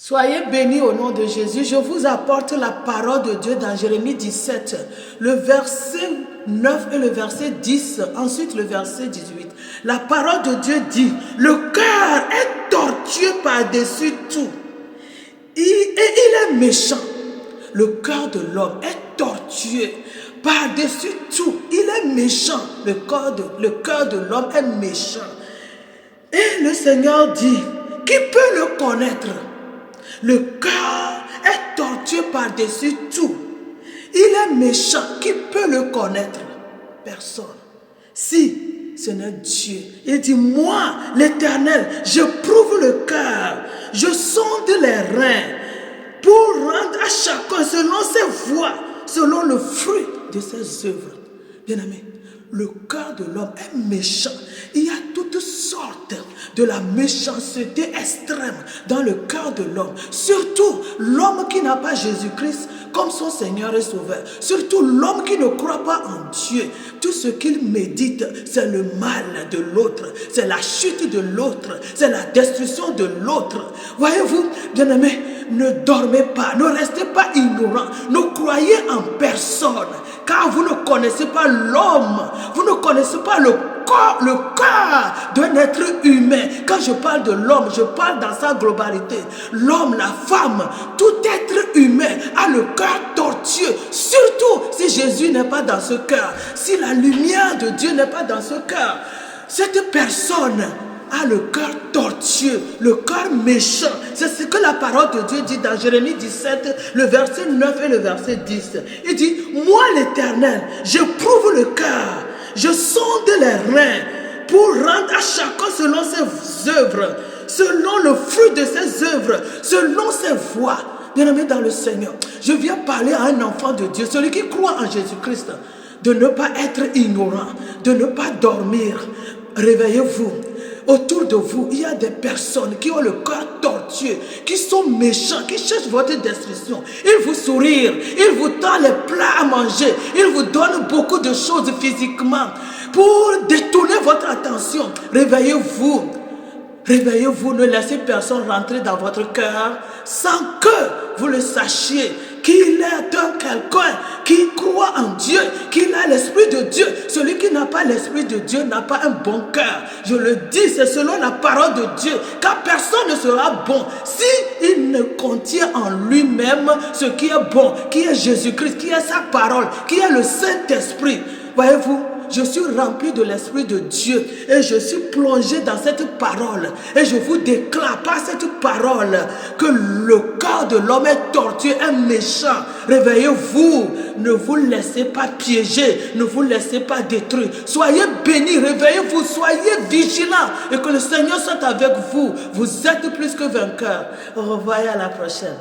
Soyez bénis au nom de Jésus. Je vous apporte la parole de Dieu dans Jérémie 17, le verset 9 et le verset 10, ensuite le verset 18. La parole de Dieu dit, le cœur est tortueux par-dessus tout et il est méchant. Le cœur de l'homme est tortueux par-dessus tout. Il est méchant. Le cœur de l'homme est méchant. Et le Seigneur dit, qui peut le connaître? Le cœur est tortueux par-dessus tout. Il est méchant. Qui peut le connaître? Personne. Si ce n'est Dieu. Il dit, moi, l'Éternel, je prouve le cœur. Je sonde les reins pour rendre à chacun selon ses voies, selon le fruit de ses œuvres. Bien-aimés, le cœur de l'homme est méchant. Il y a toutes sortes de la méchanceté extrême dans le cœur de l'homme. Surtout l'homme qui n'a pas Jésus-Christ comme son Seigneur et Sauveur. Surtout l'homme qui ne croit pas en Dieu. Tout ce qu'il médite, c'est le mal de l'autre. C'est la chute de l'autre. C'est la destruction de l'autre. Voyez-vous, bien-aimés, ne dormez pas. Ne restez pas ignorants. Ne croyez en personne. Car vous ne connaissez pas l'homme. Vous ne connaissez pas le cœur d'un être humain. Quand je parle de l'homme, je parle dans sa globalité. L'homme, la femme, tout être humain a le cœur tortueux. Surtout si Jésus n'est pas dans ce cœur. Si la lumière de Dieu n'est pas dans ce cœur. Cette personne a le cœur tortueux, le cœur méchant. C'est ce que la parole de Dieu dit dans Jérémie 17, le verset 9 et le verset 10. Il dit, moi l'Éternel, je prouve le cœur, je sonde les reins pour rendre à chacun selon ses œuvres, selon le fruit de ses œuvres, selon ses voies. Bien-aimé dans le Seigneur, je viens parler à un enfant de Dieu, celui qui croit en Jésus-Christ, de ne pas être ignorant, de ne pas dormir. Réveillez-vous. Autour de vous, il y a des personnes qui ont le cœur tortueux, qui sont méchants, qui cherchent votre destruction. Ils vous sourient, ils vous tendent les plats à manger, ils vous donnent beaucoup de choses physiquement pour détourner votre attention. Réveillez-vous. Réveillez-vous, ne laissez personne rentrer dans votre cœur sans que vous le sachiez qu'il est un quelqu'un qui croit en Dieu, qu'il a l'Esprit de Dieu. Celui qui n'a pas l'Esprit de Dieu n'a pas un bon cœur. Je le dis, c'est selon la parole de Dieu, car personne ne sera bon s'il ne contient en lui-même ce qui est bon, qui est Jésus-Christ, qui est sa parole, qui est le Saint-Esprit. Voyez-vous, je suis rempli de l'Esprit de Dieu et je suis plongé dans cette parole. Et je vous déclare par cette parole que le cœur de l'homme est tortueux, est méchant. Réveillez-vous, ne vous laissez pas piéger, ne vous laissez pas détruire. Soyez bénis, réveillez-vous, soyez vigilants et que le Seigneur soit avec vous. Vous êtes plus que vainqueurs. Au revoir et à la prochaine.